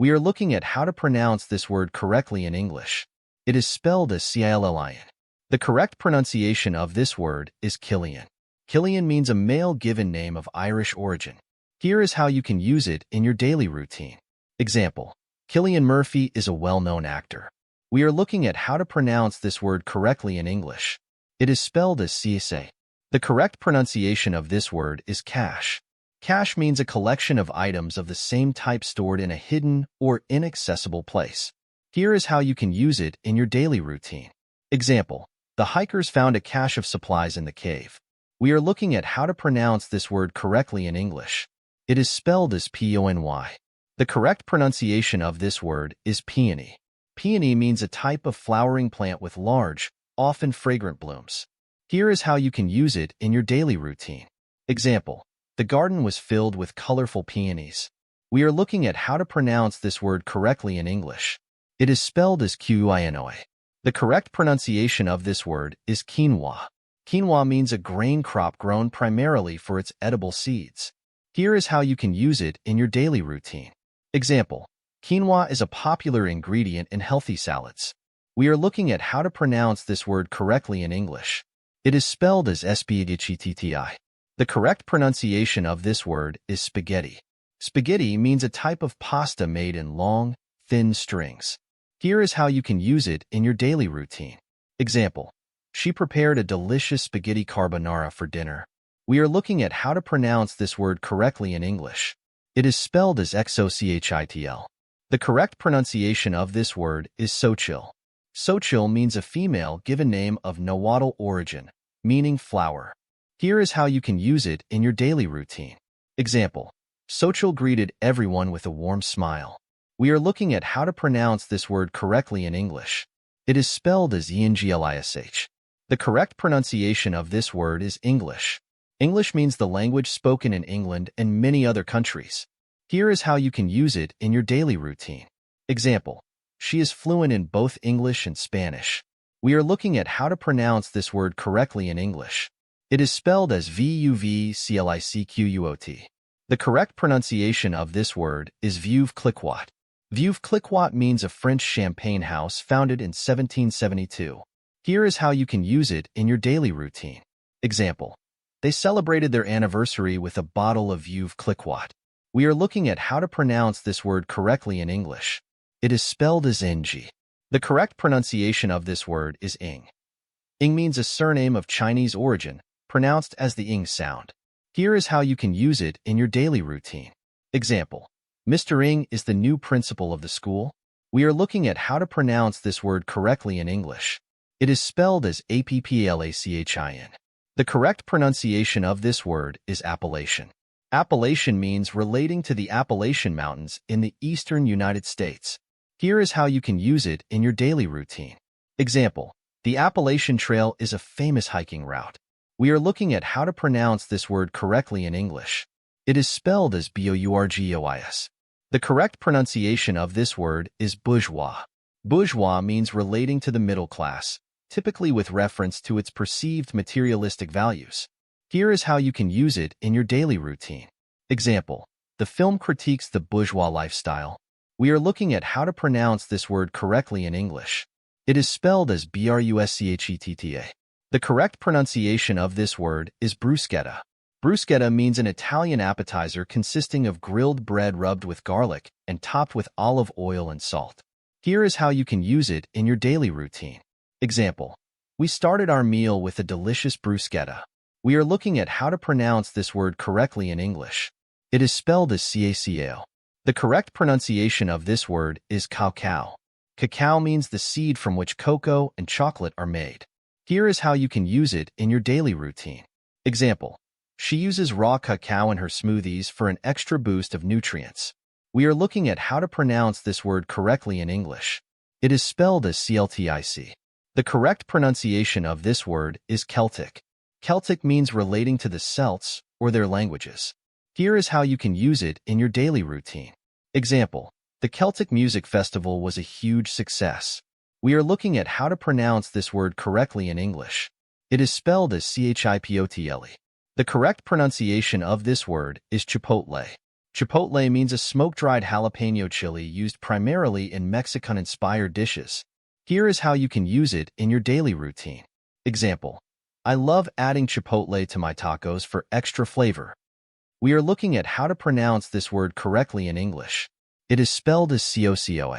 We are looking at how to pronounce this word correctly in English. It is spelled as Cillin. The correct pronunciation of this word is Killian. Killian means a male given name of Irish origin. Here is how you can use it in your daily routine. Example: Cillian Murphy is a well-known actor. We are looking at how to pronounce this word correctly in English. It is spelled as Cisse. The correct pronunciation of this word is cache. Cache means a collection of items of the same type stored in a hidden or inaccessible place. Here is how you can use it in your daily routine. Example: the hikers found a cache of supplies in the cave. We are looking at how to pronounce this word correctly in English. It is spelled as pony. The correct pronunciation of this word is peony. Peony means a type of flowering plant with large, often fragrant blooms. Here is how you can use it in your daily routine. Example: the garden was filled with colorful peonies. We are looking at how to pronounce this word correctly in English. It is spelled as quinoa. The correct pronunciation of this word is quinoa. Quinoa means a grain crop grown primarily for its edible seeds. Here is how you can use it in your daily routine. Example: quinoa is a popular ingredient in healthy salads. We are looking at how to pronounce this word correctly in English. It is spelled as spaghetti. The correct pronunciation of this word is spaghetti. Spaghetti means a type of pasta made in long, thin strings. Here is how you can use it in your daily routine. Example: she prepared a delicious spaghetti carbonara for dinner. We are looking at how to pronounce this word correctly in English. It is spelled as xochitl. The correct pronunciation of this word is Xochitl. Xochitl means a female given name of Nahuatl origin, meaning flower. Here is how you can use it in your daily routine. Example: Xochitl greeted everyone with a warm smile. We are looking at how to pronounce this word correctly in English. It is spelled as English. The correct pronunciation of this word is English. English means the language spoken in England and many other countries. Here is how you can use it in your daily routine. Example: she is fluent in both English and Spanish. We are looking at how to pronounce this word correctly in English. It is spelled as vuvclicquot. The correct pronunciation of this word is Veuve Clicquot. Veuve Clicquot means a French champagne house founded in 1772. Here is how you can use it in your daily routine. Example: they celebrated their anniversary with a bottle of Veuve Clicquot. We are looking at how to pronounce this word correctly in English. It is spelled as ng. The correct pronunciation of this word is ing. Ing means a surname of Chinese origin, pronounced as the ing sound. Here is how you can use it in your daily routine. Example: Mr. Ing is the new principal of the school. We are looking at how to pronounce this word correctly in English. It is spelled as applachin. The correct pronunciation of this word is Appalachian. Appalachian means relating to the Appalachian Mountains in the eastern United States. Here is how you can use it in your daily routine. Example: the Appalachian Trail is a famous hiking route. We are looking at how to pronounce this word correctly in English. It is spelled as bourgeois. The correct pronunciation of this word is bourgeois. Bourgeois means relating to the middle class, typically with reference to its perceived materialistic values. Here is how you can use it in your daily routine. Example: the film critiques the bourgeois lifestyle. We are looking at how to pronounce this word correctly in English. It is spelled as bruschetta. The correct pronunciation of this word is bruschetta. Bruschetta means an Italian appetizer consisting of grilled bread rubbed with garlic and topped with olive oil and salt. Here is how you can use it in your daily routine. Example: we started our meal with a delicious bruschetta. We are looking at how to pronounce this word correctly in English. It is spelled as cacao. The correct pronunciation of this word is cacao. Cacao means the seed from which cocoa and chocolate are made. Here is how you can use it in your daily routine. Example: she uses raw cacao in her smoothies for an extra boost of nutrients. We are looking at how to pronounce this word correctly in English. It is spelled as Celtic. The correct pronunciation of this word is Celtic. Celtic means relating to the Celts or their languages. Here is how you can use it in your daily routine. Example: the Celtic Music Festival was a huge success. We are looking at how to pronounce this word correctly in English. It is spelled as chipotle. The correct pronunciation of this word is chipotle. Chipotle means a smoke-dried jalapeno chili used primarily in Mexican-inspired dishes. Here is how you can use it in your daily routine. Example: I love adding chipotle to my tacos for extra flavor. We are looking at how to pronounce this word correctly in English. It is spelled as cocoa.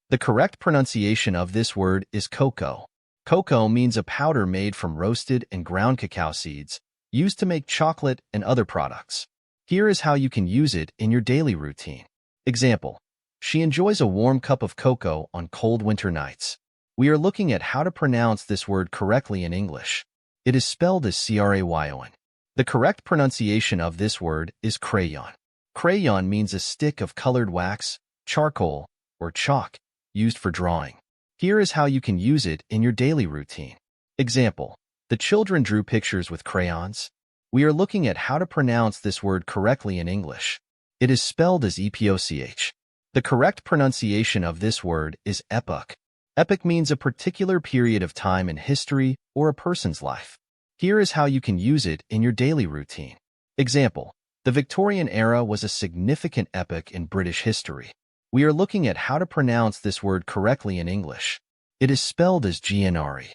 The correct pronunciation of this word is cocoa. Cocoa means a powder made from roasted and ground cacao seeds, used to make chocolate and other products. Here is how you can use it in your daily routine. Example: she enjoys a warm cup of cocoa on cold winter nights. We are looking at how to pronounce this word correctly in English. It is spelled as crayon. The correct pronunciation of this word is crayon. Crayon means a stick of colored wax, charcoal, or chalk, used for drawing. Here is how you can use it in your daily routine. Example: the children drew pictures with crayons. We are looking at how to pronounce this word correctly in English. It is spelled as epoch. The correct pronunciation of this word is epoch. Epoch means a particular period of time in history or a person's life. Here is how you can use it in your daily routine. Example: the Victorian era was a significant epoch in British history. We are looking at how to pronounce this word correctly in English. It is spelled as genre.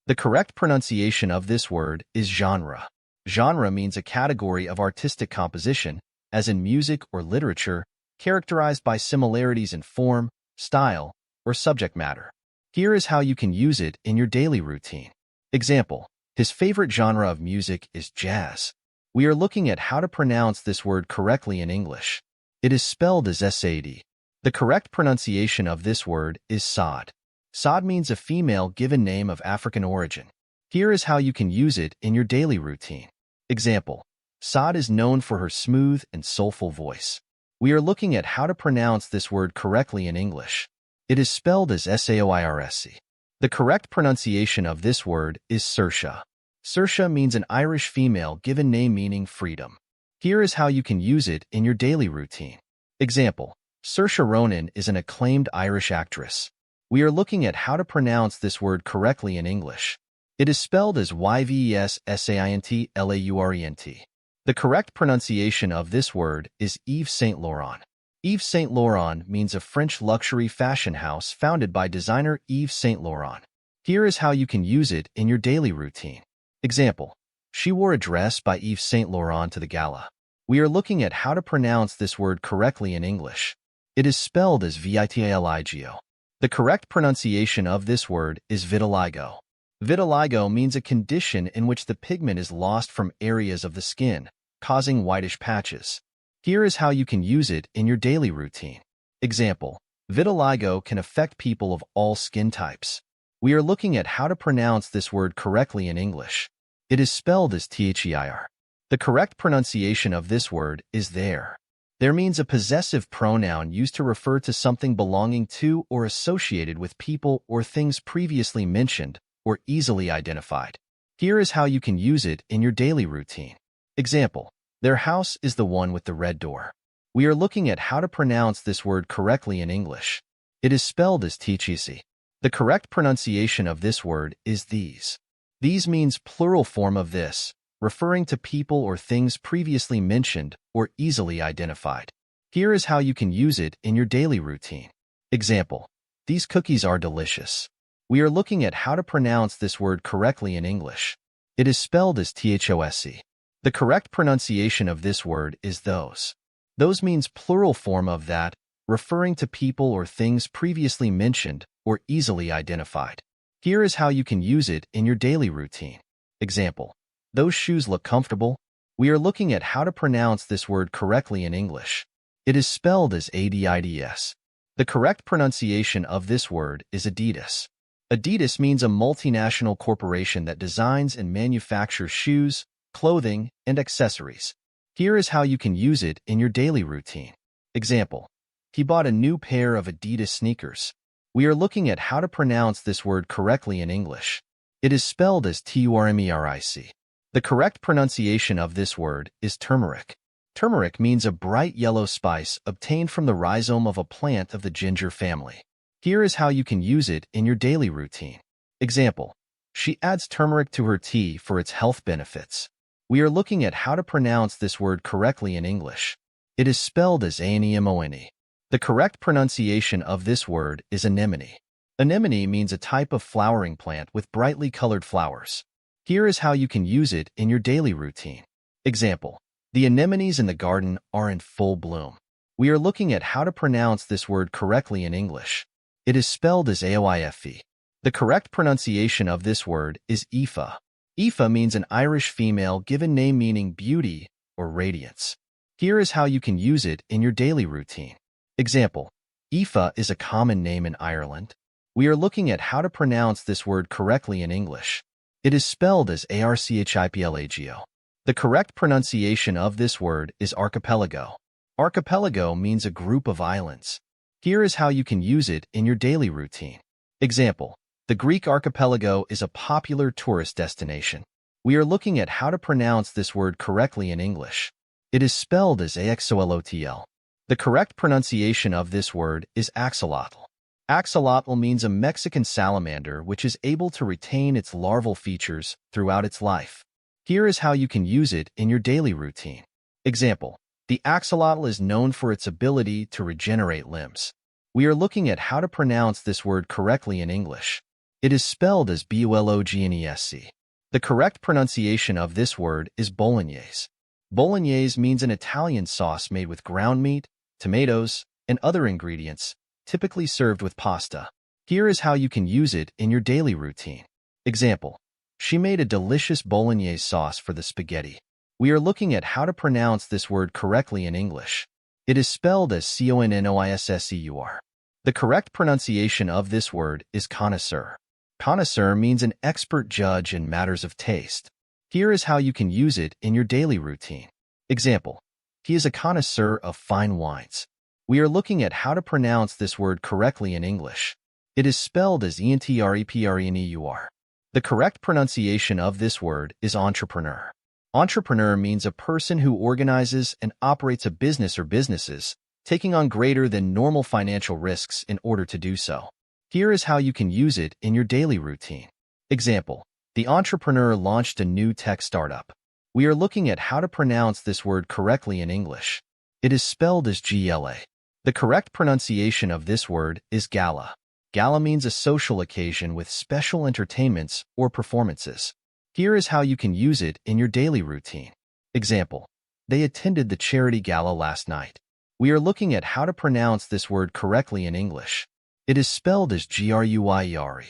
The correct pronunciation of this word is genre. Genre means a category of artistic composition, as in music or literature, characterized by similarities in form, style, or subject matter. Here is how you can use it in your daily routine. Example: his favorite genre of music is jazz. We are looking at how to pronounce this word correctly in English. It is spelled as sad. The correct pronunciation of this word is Saad. Saad means a female given name of African origin. Here is how you can use it in your daily routine. Example: Saad is known for her smooth and soulful voice. We are looking at how to pronounce this word correctly in English. It is spelled as saoirse. The correct pronunciation of this word is Saoirse. Saoirse means an Irish female given name meaning freedom. Here is how you can use it in your daily routine. Example: Saoirse Ronan is an acclaimed Irish actress. We are looking at how to pronounce this word correctly in English. It is spelled as Yvessaintlaurent. The correct pronunciation of this word is Yves Saint Laurent. Yves Saint Laurent means a French luxury fashion house founded by designer Yves Saint Laurent. Here is how you can use it in your daily routine. Example: she wore a dress by Yves Saint Laurent to the gala. We are looking at how to pronounce this word correctly in English. It is spelled as vitiligo. The correct pronunciation of this word is vitiligo. Vitiligo means a condition in which the pigment is lost from areas of the skin, causing whitish patches. Here is how you can use it in your daily routine. Example: vitiligo can affect people of all skin types. We are looking at how to pronounce this word correctly in English. It is spelled as their. The correct pronunciation of this word is there. There means a possessive pronoun used to refer to something belonging to or associated with people or things previously mentioned or easily identified. Here is how you can use it in your daily routine. Example: their house is the one with the red door. We are looking at how to pronounce this word correctly in English. It is spelled as tichisi. The correct pronunciation of this word is these. These means plural form of this, referring to people or things previously mentioned or easily identified. Here is how you can use it in your daily routine. Example: these cookies are delicious. We are looking at how to pronounce this word correctly in English. It is spelled as thosc. The correct pronunciation of this word is those. Those means plural form of that, referring to people or things previously mentioned or easily identified. Here is how you can use it in your daily routine. Example: those shoes look comfortable. We are looking at how to pronounce this word correctly in English. It is spelled as adids. The correct pronunciation of this word is Adidas. Adidas means a multinational corporation that designs and manufactures shoes, clothing, and accessories. Here is how you can use it in your daily routine. Example: he bought a new pair of Adidas sneakers. We are looking at how to pronounce this word correctly in English. It is spelled as turmeric. The correct pronunciation of this word is turmeric. Turmeric means a bright yellow spice obtained from the rhizome of a plant of the ginger family. Here is how you can use it in your daily routine. Example: she adds turmeric to her tea for its health benefits. We are looking at how to pronounce this word correctly in English. It is spelled as anemone. The correct pronunciation of this word is anemone. Anemone means a type of flowering plant with brightly colored flowers. Here is how you can use it in your daily routine. Example: the anemones in the garden are in full bloom. We are looking at how to pronounce this word correctly in English. It is spelled as aoife. The correct pronunciation of this word is Aoife. Aoife means an Irish female given name meaning beauty or radiance. Here is how you can use it in your daily routine. Example: Aoife is a common name in Ireland. We are looking at how to pronounce this word correctly in English. It is spelled as archipelago. The correct pronunciation of this word is archipelago. Archipelago means a group of islands. Here is how you can use it in your daily routine. Example: the Greek archipelago is a popular tourist destination. We are looking at how to pronounce this word correctly in English. It is spelled as axolotl. The correct pronunciation of this word is axolotl. Axolotl means a Mexican salamander which is able to retain its larval features throughout its life. Here is how you can use it in your daily routine. Example: the axolotl is known for its ability to regenerate limbs. We are looking at how to pronounce this word correctly in English. It is spelled as bolognesc. The correct pronunciation of this word is bolognese. Bolognese means an Italian sauce made with ground meat, tomatoes, and other ingredients, typically served with pasta. Here is how you can use it in your daily routine. Example: she made a delicious bolognese sauce for the spaghetti. We are looking at how to pronounce this word correctly in English. It is spelled as connoisseur. The correct pronunciation of this word is connoisseur. Connoisseur means an expert judge in matters of taste. Here is how you can use it in your daily routine. Example: he is a connoisseur of fine wines. We are looking at how to pronounce this word correctly in English. It is spelled as entrepreneur. The correct pronunciation of this word is entrepreneur. Entrepreneur means a person who organizes and operates a business or businesses, taking on greater than normal financial risks in order to do so. Here is how you can use it in your daily routine. Example: the entrepreneur launched a new tech startup. We are looking at how to pronounce this word correctly in English. It is spelled as gla. The correct pronunciation of this word is gala. Gala means a social occasion with special entertainments or performances. Here is how you can use it in your daily routine. Example: they attended the charity gala last night. We are looking at how to pronounce this word correctly in English. It is spelled as gruyere.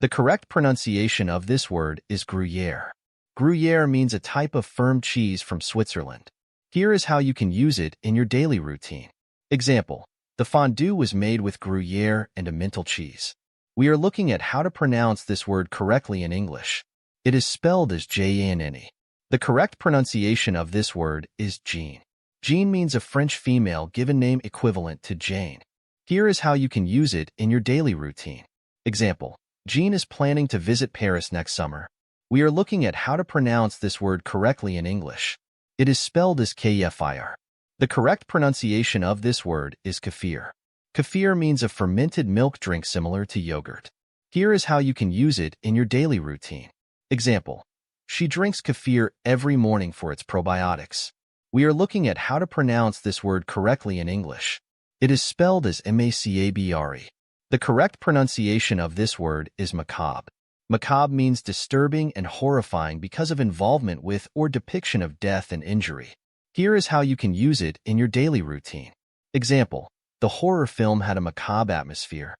The correct pronunciation of this word is Gruyere. Gruyere means a type of firm cheese from Switzerland. Here is how you can use it in your daily routine. Example: the fondue was made with Gruyere and Emmental cheese. We are looking at how to pronounce this word correctly in English. It is spelled as Janne. The correct pronunciation of this word is Jean. Jean means a French female given name equivalent to Jane. Here is how you can use it in your daily routine. Example: Jean is planning to visit Paris next summer. We are looking at how to pronounce this word correctly in English. It is spelled as kefir. The correct pronunciation of this word is kefir. Kefir means a fermented milk drink similar to yogurt. Here is how you can use it in your daily routine. Example: she drinks kefir every morning for its probiotics. We are looking at how to pronounce this word correctly in English. It is spelled as macabre. The correct pronunciation of this word is macabre. Macabre means disturbing and horrifying because of involvement with or depiction of death and injury. Here is how you can use it in your daily routine. Example: the horror film had a macabre atmosphere,